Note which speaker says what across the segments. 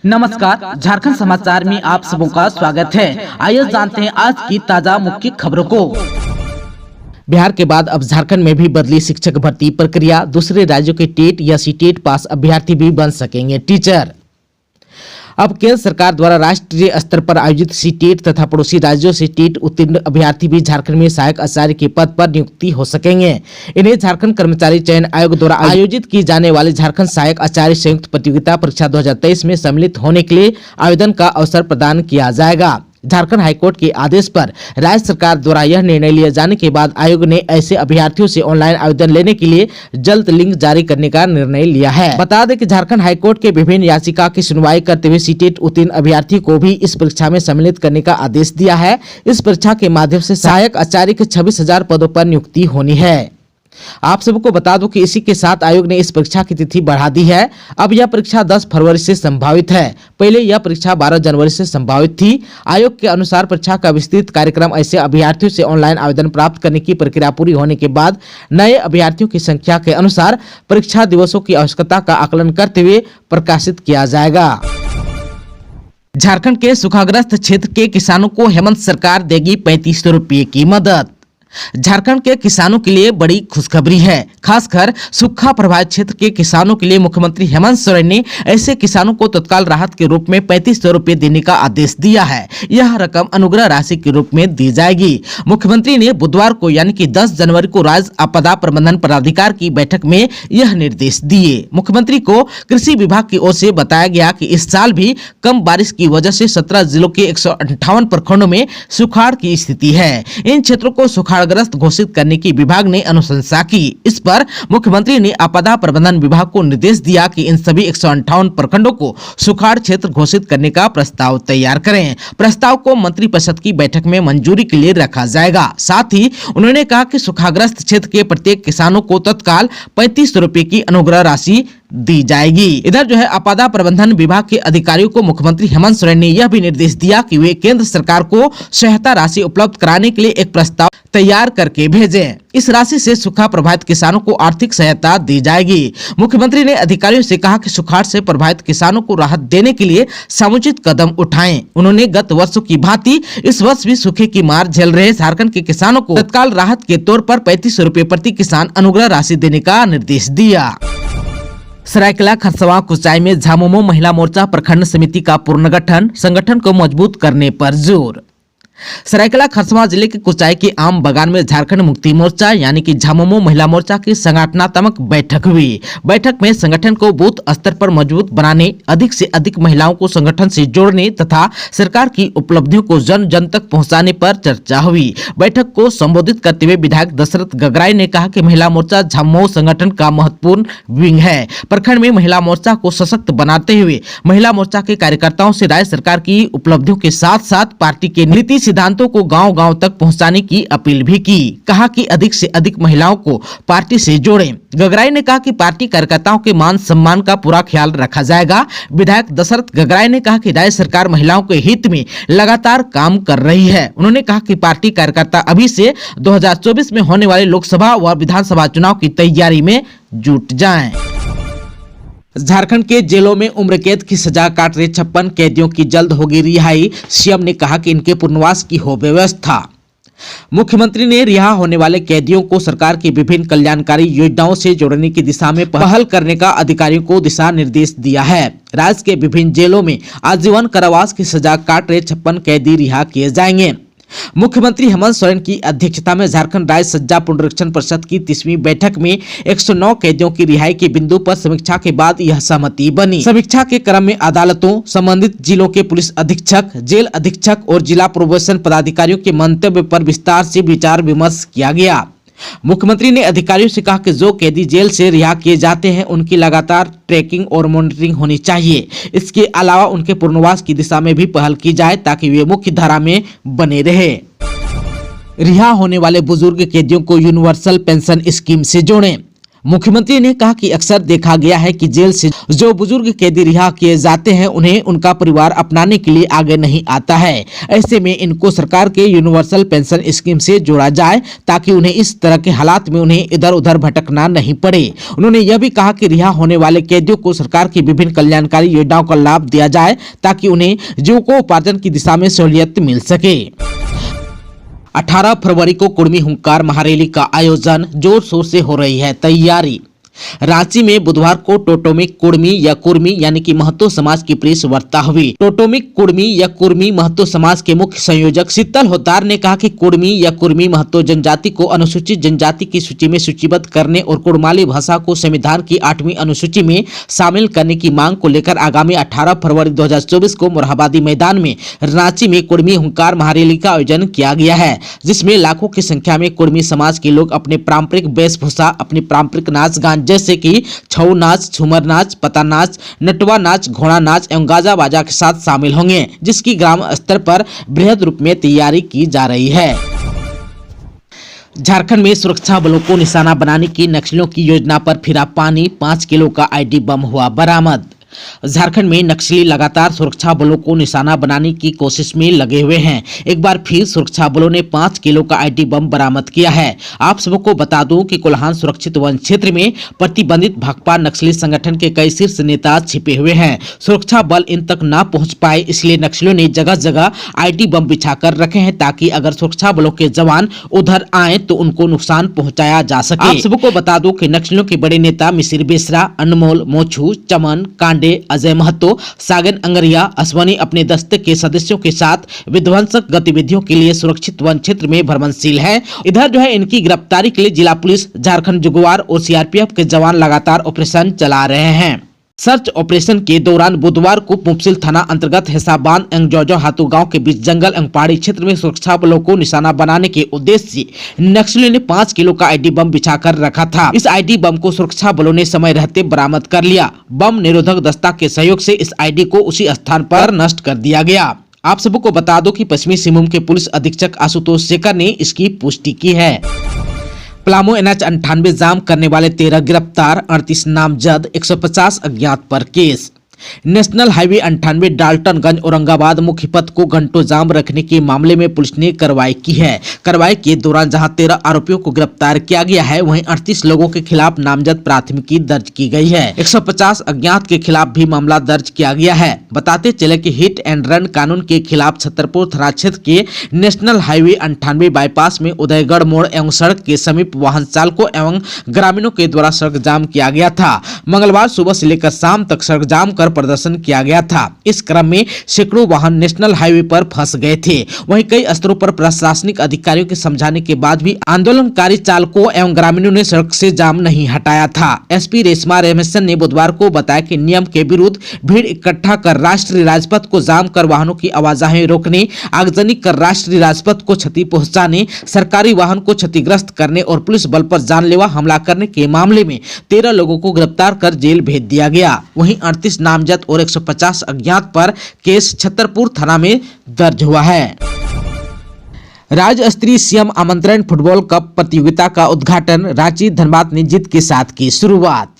Speaker 1: नमस्कार, झारखंड समाचार में आप सबों का स्वागत है। आइए जानते हैं आज की ताजा मुख्य खबरों को। बिहार के बाद अब झारखंड में भी बदली शिक्षक भर्ती प्रक्रिया। दूसरे राज्यों के टेट या सीटेट पास अभ्यर्थी भी बन सकेंगे टीचर। अब केंद्र सरकार द्वारा राष्ट्रीय स्तर पर आयोजित सीटेट तथा पड़ोसी राज्यों से टेट उत्तीर्ण अभ्यर्थी भी झारखंड में सहायक आचार्य के पद पर नियुक्ति हो सकेंगे। इन्हें झारखंड कर्मचारी चयन आयोग द्वारा आयोजित की जाने वाली झारखंड सहायक आचार्य संयुक्त प्रतियोगिता परीक्षा 2023 में सम्मिलित होने के लिए आवेदन का अवसर प्रदान किया जाएगा। झारखंड हाईकोर्ट के आदेश पर राज्य सरकार द्वारा यह निर्णय लिए जाने के बाद आयोग ने ऐसे अभ्यर्थियों से ऑनलाइन आवेदन लेने के लिए जल्द लिंक जारी करने का निर्णय लिया है। बता दें कि झारखंड हाईकोर्ट के विभिन्न याचिका की सुनवाई करते हुए सीटेट उत्तीर्ण अभ्यर्थी को भी इस परीक्षा में सम्मिलित करने का आदेश दिया है। इस परीक्षा के माध्यम से सहायक आचार्य के 26,000 पदों पर नियुक्ति होनी है। आप सबको बता दूं कि इसी के साथ आयोग ने इस परीक्षा की तिथि बढ़ा दी है। अब यह परीक्षा 10 फरवरी से संभावित है। पहले यह परीक्षा 12 जनवरी से संभावित थी। आयोग के अनुसार परीक्षा का विस्तृत कार्यक्रम ऐसे अभ्यर्थियों से ऑनलाइन आवेदन प्राप्त करने की प्रक्रिया पूरी होने के बाद नए अभ्यर्थियों की संख्या के अनुसार परीक्षा दिवसों की आवश्यकता का आकलन करते हुए प्रकाशित किया जाएगा। झारखंड के सूखाग्रस्त क्षेत्र के किसानों को हेमंत सरकार देगी 3500 रुपये की मदद। झारखंड के किसानों के लिए बड़ी खुशखबरी है। खासकर सूखा प्रभावित क्षेत्र के किसानों के लिए मुख्यमंत्री हेमंत सोरेन ने ऐसे किसानों को तत्काल राहत के रूप में 3500 रुपये देने का आदेश दिया है। यह रकम अनुग्रह राशि के रूप में दी जाएगी। मुख्यमंत्री ने बुधवार को यानी कि 10 जनवरी को राज्य आपदा प्रबंधन पदाधिकारी की बैठक में यह निर्देश दिए। मुख्यमंत्री को कृषि विभाग की ओर से बताया गया कि इस साल भी कम बारिश की वजह से 17 जिलों के 158 प्रखंडों में सुखाड़ की स्थिति है। इन क्षेत्रों को सुखाड़ग्रस्त घोषित करने की विभाग ने अनुशंसा की। इस पर मुख्यमंत्री ने आपदा प्रबंधन विभाग को निर्देश दिया कि इन सभी 158 प्रखंडों को सुखाड़ क्षेत्र घोषित करने का प्रस्ताव तैयार करें। प्रस्ताव को मंत्रिपरिषद की बैठक में मंजूरी के लिए रखा जाएगा। साथ ही उन्होंने कहा कि सुखाग्रस्त क्षेत्र के प्रत्येक किसानों को तत्काल 3500 रुपये की अनुग्रह राशि दी जाएगी। इधर जो है आपदा प्रबंधन विभाग के अधिकारियों को मुख्यमंत्री हेमंत सोरेन ने यह भी निर्देश दिया कि वे केंद्र सरकार को सहायता राशि उपलब्ध कराने के लिए एक प्रस्ताव तैयार करके भेजें। इस राशि से सूखा प्रभावित किसानों को आर्थिक सहायता दी जाएगी। मुख्यमंत्री ने अधिकारियों से कहा कि सुखाड़ से प्रभावित किसानों को राहत देने के लिए समुचित कदम उठाएं। उन्होंने गत वर्षों की भांति इस वर्ष भी सूखे की मार झेल रहे झारखंड के किसानों को तत्काल राहत के तौर पर 3500 रुपये प्रति किसान अनुग्रह राशि देने का निर्देश दिया। सरायकेला खरसवां कुचाई में झामुमो महिला मोर्चा प्रखंड समिति का पुनर्गठन, संगठन को मजबूत करने पर जोर। सरायकेला खरसवां जिले के कुचाई के आम बगान में झारखंड मुक्ति मोर्चा यानी कि झामुमो महिला मोर्चा की संगठनात्मक बैठक हुई। बैठक में संगठन को बूथ स्तर पर मजबूत बनाने, अधिक से अधिक महिलाओं को संगठन से जोड़ने तथा सरकार की उपलब्धियों को जन जन तक पहुंचाने पर चर्चा हुई। बैठक को संबोधित करते हुए विधायक दशरथ गगराई ने कहा कि महिला मोर्चा झामुमो संगठन का महत्वपूर्ण विंग है। प्रखंड में महिला मोर्चा को सशक्त बनाते हुए महिला मोर्चा के कार्यकर्ताओं से राज्य सरकार की उपलब्धियों के साथ साथ पार्टी के नीति सिद्धांतों को गांव-गांव तक पहुंचाने की अपील भी की। कहा कि अधिक से अधिक महिलाओं को पार्टी से जोड़ें। गगराई ने कहा कि पार्टी कार्यकर्ताओं के मान सम्मान का पूरा ख्याल रखा जाएगा। विधायक दशरथ गगराई ने कहा कि राज्य सरकार महिलाओं के हित में लगातार काम कर रही है। उन्होंने कहा कि पार्टी कार्यकर्ता अभी से 2024 में होने वाले लोकसभा व विधानसभा चुनाव की तैयारी में जुट जाएं। झारखंड के जेलों में उम्र कैद की सजा काट रहे 56 कैदियों की जल्द होगी रिहाई। सीएम ने कहा कि इनके पुनर्वास की हो व्यवस्था। मुख्यमंत्री ने रिहा होने वाले कैदियों को सरकार की विभिन्न कल्याणकारी योजनाओं से जोड़ने की दिशा में पहल करने का अधिकारियों को दिशा निर्देश दिया है। राज्य के विभिन्न जेलों में आजीवन कारावास की सजा काट रहे 56 कैदी रिहा किए जाएंगे। मुख्यमंत्री हेमंत सोरेन की अध्यक्षता में झारखंड राज्य सज्जा पुनरीक्षण परिषद की 30वीं बैठक में 109 कैदियों की रिहाई के बिंदु पर समीक्षा के बाद यह सहमति बनी। समीक्षा के क्रम में अदालतों, संबंधित जिलों के पुलिस अधीक्षक, जेल अधीक्षक और जिला प्रोबेशन पदाधिकारियों के मंतव्य पर विस्तार से विचार विमर्श किया गया। मुख्यमंत्री ने अधिकारियों से कहा कि जो कैदी जेल से रिहा किए जाते हैं उनकी लगातार ट्रैकिंग और मॉनिटरिंग होनी चाहिए। इसके अलावा उनके पुनर्वास की दिशा में भी पहल की जाए ताकि वे मुख्य धारा में बने रहे। रिहा होने वाले बुजुर्ग कैदियों को यूनिवर्सल पेंशन स्कीम से जोड़ें। मुख्यमंत्री ने कहा कि अक्सर देखा गया है कि जेल से जो बुजुर्ग कैदी रिहा किए जाते हैं उन्हें उनका परिवार अपनाने के लिए आगे नहीं आता है। ऐसे में इनको सरकार के यूनिवर्सल पेंशन स्कीम से जोड़ा जाए ताकि उन्हें इस तरह के हालात में उन्हें इधर उधर भटकना नहीं पड़े। उन्होंने यह भी कहा कि रिहा होने वाले कैदियों को सरकार की विभिन्न कल्याणकारी योजनाओं का लाभ दिया जाए ताकि उन्हें जीविकोपार्जन की दिशा में सहूलियत मिल सके। 18 फरवरी को कुर्मी हुंकार महारैली का आयोजन जोर शोर से हो रही है तैयारी। रांची में बुधवार को टोटोमिक कुर्मी या कुर्मी यानी कि महतो समाज की प्रेस वार्ता हुई। टोटोमिक कुर्मी या कुर्मी महतो समाज के मुख्य संयोजक शीतल होतार ने कहा कि कुर्मी या कुर्मी महतो जनजाति को अनुसूचित जनजाति की सूची में सूचीबद्ध करने और कुड़माली भाषा को संविधान की 8वीं अनुसूची में शामिल करने की मांग को लेकर आगामी 18 फरवरी 2024 को मोरहाबादी मैदान में रांची में कुर्मी हुंकार महारैली का आयोजन किया गया है, जिसमें लाखों की संख्या में कुर्मी समाज के लोग अपने पारंपरिक वेशभूषा, अपनी पारंपरिक नाच गान जैसे कि छऊ नाच, झूमर नाच, पता नाच, नटवा नाच, घोड़ा नाच एवं गाजा बाजा के साथ शामिल होंगे, जिसकी ग्राम स्तर पर बृहद रूप में तैयारी की जा रही है। झारखंड में सुरक्षा बलों को निशाना बनाने की नक्सलियों की योजना पर फिरा पानी, 5 किलो का आईडी बम हुआ बरामद। झारखंड में नक्सली लगातार सुरक्षा बलों को निशाना बनाने की कोशिश में लगे हुए हैं। एक बार फिर सुरक्षा बलों ने 5 किलो का आईडी बम बरामद किया है। आप सबको बता दूं कि कोल्हान सुरक्षित वन क्षेत्र में प्रतिबंधित भाकपा नक्सली संगठन के कई शीर्ष नेता छिपे हुए हैं। सुरक्षा बल इन तक ना पहुंच पाए, इसलिए नक्सलियों ने जगह जगह आईडी बम बिछाकर रखे हैं ताकि अगर सुरक्षा बलों के जवान उधर आए तो उनको नुकसान पहुंचाया जा सके। आप सबको बता दूं कि नक्सलियों के बड़े नेता मिसिर बेसरा, अनमोल, मोछू, चमन, कांडे, अजय महतो, सागन अंगरिया, अश्वनी अपने दस्ते के सदस्यों के साथ विध्वंसक गतिविधियों के लिए सुरक्षित वन क्षेत्र में भ्रमणशील है। इधर जो है इनकी गिरफ्तारी के लिए जिला पुलिस, झारखंड जुगवार और सीआरपीएफ के जवान लगातार ऑपरेशन चला रहे हैं। सर्च ऑपरेशन के दौरान बुधवार को मुफसिल थाना अंतर्गत हिसाबान एवं जौजो हाथू गांव के बीच जंगल एवं पहाड़ी क्षेत्र में सुरक्षा बलों को निशाना बनाने के उद्देश्य से नक्सलियों ने 5 किलो का आईडी बम बिछाकर रखा था। इस आईडी बम को सुरक्षा बलों ने समय रहते बरामद कर लिया। बम निरोधक दस्ता के सहयोग से इस आईडी को उसी स्थान पर नष्ट कर दिया गया। आप सबको बता दो कि पश्चिमी सिंहभूम के पुलिस अधीक्षक आशुतोष शेखर ने इसकी पुष्टि की है। पलामू NH 98 जाम करने वाले 13 गिरफ्तार, 38 नामजद, 150 अज्ञात पर case. National highway 98 Daltonganj Aurangabad मुख्य पथ को घंटों जाम रखने के मामले में पुलिस ने कार्रवाई की है। कार्रवाई के दौरान जहां 13 आरोपियों को गिरफ्तार किया गया है, वहीं 38 लोगों के खिलाफ नामजद प्राथमिकी दर्ज की गई है। 150 अज्ञात के खिलाफ भी मामला दर्ज किया गया है। बताते चले कि हिट एंड रन कानून के खिलाफ छतरपुर थाना क्षेत्र के नेशनल हाईवे 98 बाईपास में उदयगढ़ मोड़ एवं सड़क के समीप वाहन चालकों एवं ग्रामीणों के द्वारा सड़क जाम किया गया था। मंगलवार सुबह से लेकर शाम तक सड़क जाम कर प्रदर्शन किया गया था। इस क्रम में सैकड़ों वाहन नेशनल हाईवे पर फंस गए थे। वहीं कई स्तरों पर प्रशासनिक अधिकारियों के समझाने के बाद भी आंदोलनकारी चालकों एवं ग्रामीणों ने सड़क से जाम नहीं हटाया था। एसपी रेशमा रेमेशन ने बुधवार को बताया कि नियम के विरुद्ध भीड़ इकट्ठा कर राष्ट्रीय राजपथ को जाम कर वाहनों की आवाजाही रोकने, आगजनी कर राष्ट्रीय राजपथ को क्षति पहुंचाने, सरकारी वाहन को क्षतिग्रस्त करने और पुलिस बल पर जानलेवा हमला करने के मामले में 13 लोगों को गिरफ्तार कर जेल भेज दिया गया। वहीं 38 नामजद और 150 अज्ञात पर केस छतरपुर थाना में दर्ज हुआ है। राज्य स्तरीय सीएम आमंत्रण फुटबॉल कप प्रतियोगिता का उद्घाटन रांची धनबाद ने जीत के साथ की शुरुआत।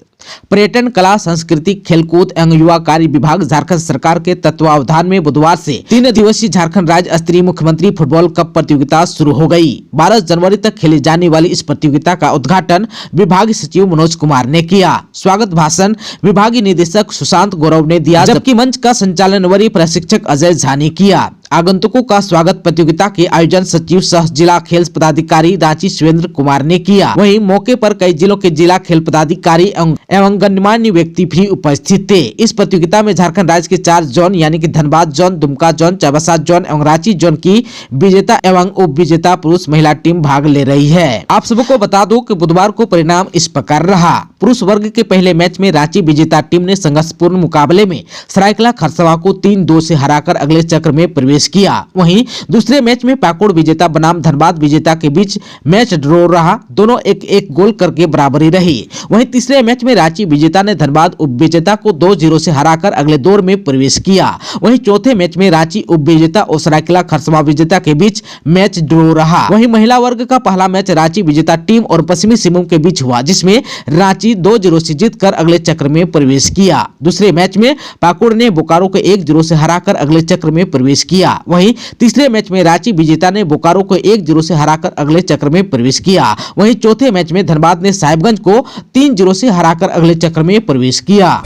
Speaker 1: पर्यटन, कला, संस्कृति, खेलकूद एवं युवा कार्य विभाग झारखंड सरकार के तत्वावधान में बुधवार से 3 दिवसीय झारखंड राज्य स्तरीय मुख्यमंत्री फुटबॉल कप प्रतियोगिता शुरू हो गई। 12 जनवरी तक खेली जाने वाली इस प्रतियोगिता का उद्घाटन विभागीय सचिव मनोज कुमार ने किया। स्वागत भाषण विभागीय निदेशक सुशांत गौरव ने दिया, जबकि मंच का संचालन वरीय प्रशिक्षक अजय झा ने किया। आगंतुकों का स्वागत प्रतियोगिता के आयोजन सचिव सह जिला खेल पदाधिकारी रांची सुरेंद्र कुमार ने किया। वहीं मौके पर कई जिलों के जिला खेल पदाधिकारी एवं गणमान्य व्यक्ति भी उपस्थित थे। इस प्रतियोगिता में झारखंड राज्य के 4 जोन यानी कि Dhanbad zone, Dumka zone, Chaibasa zone एवं रांची जोन की विजेता एवं उप विजेता पुरुष महिला टीम भाग ले रही है। आप सबको बता दो कि बुधवार को परिणाम इस प्रकार रहा। पुरुष वर्ग के पहले मैच में रांची विजेता टीम ने संघर्षपूर्ण मुकाबले में सरायकला खरसावां को 3-2 से हराकर अगले चक्र में प्रवेश प्रवेश किया। वहीं दूसरे मैच में पाकुड़ विजेता बनाम धनबाद विजेता के बीच मैच ड्रॉ रहा, दोनों एक एक गोल करके बराबरी रही। वहीं तीसरे मैच में रांची विजेता ने धनबाद उपविजेता को 2-0 से हराकर अगले दौर में प्रवेश किया। वहीं चौथे मैच में रांची उपविजेता और सरायकेला खरसावां विजेता के बीच मैच ड्रॉ रहा। वहीं महिला वर्ग का पहला मैच रांची विजेता टीम और पश्चिमी सिंहभूम के बीच हुआ, जिसमें रांची 2-0 से जीतकर अगले चक्र में प्रवेश किया। दूसरे मैच में पाकुड़ ने बोकारो को 1-0 से हराकर अगले चक्र में प्रवेश किया। वहीं तीसरे मैच में रांची विजेता ने बोकारो को 1-0 से हराकर अगले चक्र में प्रवेश किया। वहीं चौथे मैच में धनबाद ने साहिबगंज को 3-0 से हराकर अगले चक्र में प्रवेश किया।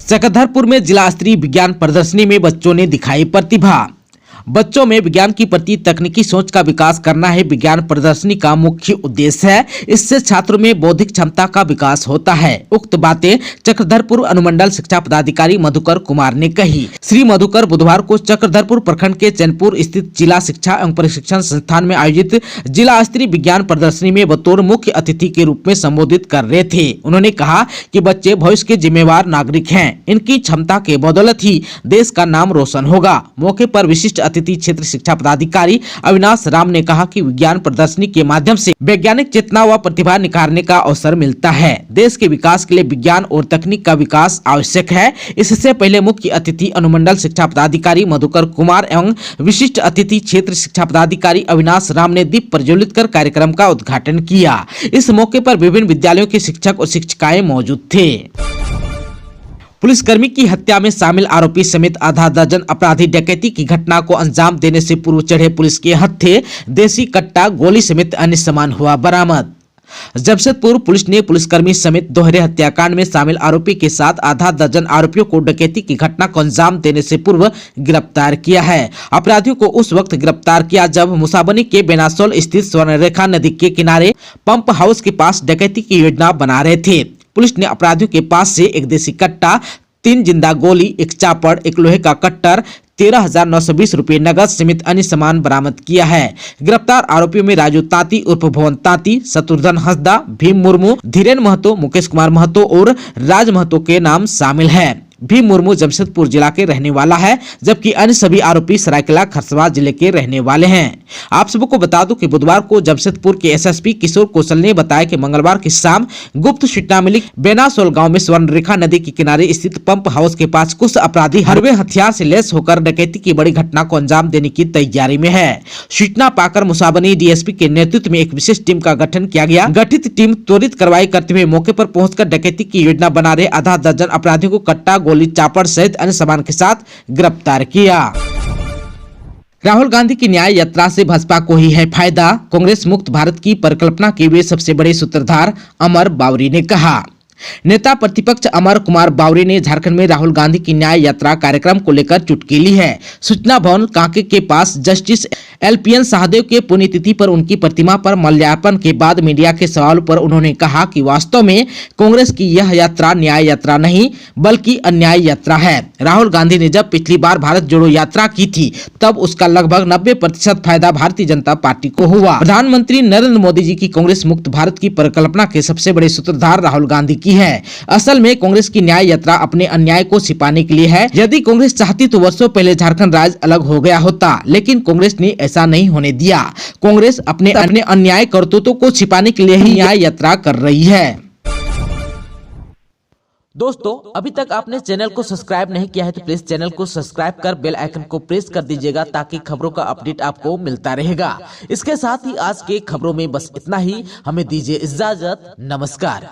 Speaker 1: चक्रधरपुर में जिला स्तरीय विज्ञान प्रदर्शनी में बच्चों ने दिखाई प्रतिभा। बच्चों में विज्ञान के प्रति तकनीकी सोच का विकास करना है विज्ञान प्रदर्शनी का मुख्य उद्देश्य है। इससे छात्रों में बौद्धिक क्षमता का विकास होता है। उक्त बातें चक्रधरपुर अनुमंडल शिक्षा पदाधिकारी मधुकर कुमार ने कही। श्री मधुकर बुधवार को चक्रधरपुर प्रखंड के चैनपुर स्थित जिला शिक्षा एवं प्रशिक्षण संस्थान में आयोजित जिला स्तरीय विज्ञान प्रदर्शनी में बतौर मुख्य अतिथि के रूप में संबोधित कर रहे थे। उन्होंने कहा कि बच्चे भविष्य के जिम्मेवार नागरिक हैं। इनकी क्षमता के बदौलत ही देश का नाम रोशन होगा। मौके पर विशिष्ट अतिथि क्षेत्र शिक्षा पदाधिकारी अविनाश राम ने कहा कि विज्ञान प्रदर्शनी के माध्यम से वैज्ञानिक चेतना व प्रतिभा निखारने का अवसर मिलता है। देश के विकास के लिए विज्ञान और तकनीक का विकास आवश्यक है। इससे पहले मुख्य अतिथि अनुमंडल शिक्षा पदाधिकारी मधुकर कुमार एवं विशिष्ट अतिथि क्षेत्र शिक्षा पदाधिकारी अविनाश राम ने दीप प्रज्वलित कर कार्यक्रम का उद्घाटन किया। इस मौके पर विभिन्न विद्यालयों के शिक्षक और शिक्षिकाएं मौजूद थे। पुलिसकर्मी की हत्या में शामिल आरोपी समेत आधा दर्जन अपराधी डकैती की घटना को अंजाम देने से पूर्व चढ़े पुलिस के हत्थे देसी कट्टा, गोली समेत अन्य सामान हुआ बरामद। जमशेदपुर पुलिस ने पुलिसकर्मी समेत दोहरे हत्याकांड में शामिल आरोपी के साथ आधा दर्जन आरोपियों को डकैती की घटना को अंजाम देने से पूर्व गिरफ्तार किया है। अपराधियों को उस वक्त गिरफ्तार किया जब मुसाबनी के बेनासोल स्थित स्वर्णरेखा नदी के किनारे पंप हाउस के पास डकैती की योजना बना रहे थे। पुलिस ने अपराधियों के पास से एक देसी कट्टा, 3 जिंदा गोली, एक चापड़, एक लोहे का कट्टर, 13,920 रुपये नगद समेत अन्य सामान बरामद किया है। गिरफ्तार आरोपियों में राजू तांती उर्फ भुवन तांती, शत्रुघ्न हंसदा, भीम मुर्मू, धीरेन महतो, मुकेश कुमार महतो और राज महतो के नाम शामिल है। भीम मुर्मू जमशेदपुर जिला के रहने वाला है, जबकि अन्य सभी आरोपी सरायकेला खरसावां जिले के रहने वाले हैं। आप सबको बता दूं कि बुधवार को जमशेदपुर के एसएसपी किशोर कौशल ने बताया कि मंगलवार की शाम गुप्त सूचना मिली बेनासोल गांव में स्वर्णरेखा नदी के किनारे स्थित पंप हाउस के पास कुछ अपराधी हरवे हथियार से लैस होकर डकैती की बड़ी घटना को अंजाम देने की तैयारी में है। सूचना पाकर मुसाबनी डीएसपी के नेतृत्व में एक विशेष टीम का गठन किया गया। गठित टीम त्वरित कार्रवाई करते हुए मौके पर पहुंचकर डकैती की योजना बना रहे आधा दर्जन अपराधियों को कट्टा, गोली, चापड़ सहित अन्य सामान के साथ गिरफ्तार किया। राहुल गांधी की न्याय यात्रा से भाजपा को ही है फायदा, कांग्रेस मुक्त भारत की परिकल्पना के वे सबसे बड़े सूत्रधार अमर बावरी ने कहा। नेता प्रतिपक्ष अमर कुमार बावरी ने झारखंड में राहुल गांधी की न्याय यात्रा कार्यक्रम को लेकर चुटकी ली है। सूचना भवन कांके के पास जस्टिस एलपीएन शाहदेव के पुण्यतिथि पर उनकी प्रतिमा पर माल्यार्पण के बाद मीडिया के सवाल पर उन्होंने कहा कि वास्तव में कांग्रेस की यह यात्रा न्याय यात्रा नहीं बल्कि अन्याय यात्रा है। राहुल गांधी ने जब पिछली बार भारत जोड़ो यात्रा की थी तब उसका लगभग 90% फायदा भारतीय जनता पार्टी को हुआ। प्रधानमंत्री नरेंद्र मोदी जी की कांग्रेस मुक्त भारत की परिकल्पना के सबसे बड़े सूत्रधार राहुल गांधी की है। असल में कांग्रेस की न्याय यात्रा अपने अन्याय को छिपाने के लिए है। यदि कांग्रेस चाहती तो वर्षों पहले झारखंड राज्य अलग हो गया होता, लेकिन कांग्रेस ने ऐसा नहीं होने दिया। कांग्रेस अपने अन्याय करतूतों को छिपाने के लिए ही न्याय यात्रा कर रही है। दोस्तों, अभी तक आपने चैनल को सब्सक्राइब नहीं किया है तो प्लीज चैनल को सब्सक्राइब कर बेल आइकन को प्रेस कर दीजिएगा ताकि खबरों का अपडेट आपको मिलता रहेगा। इसके साथ ही आज के खबरों में बस इतना ही। हमें दीजिए इजाजत। नमस्कार।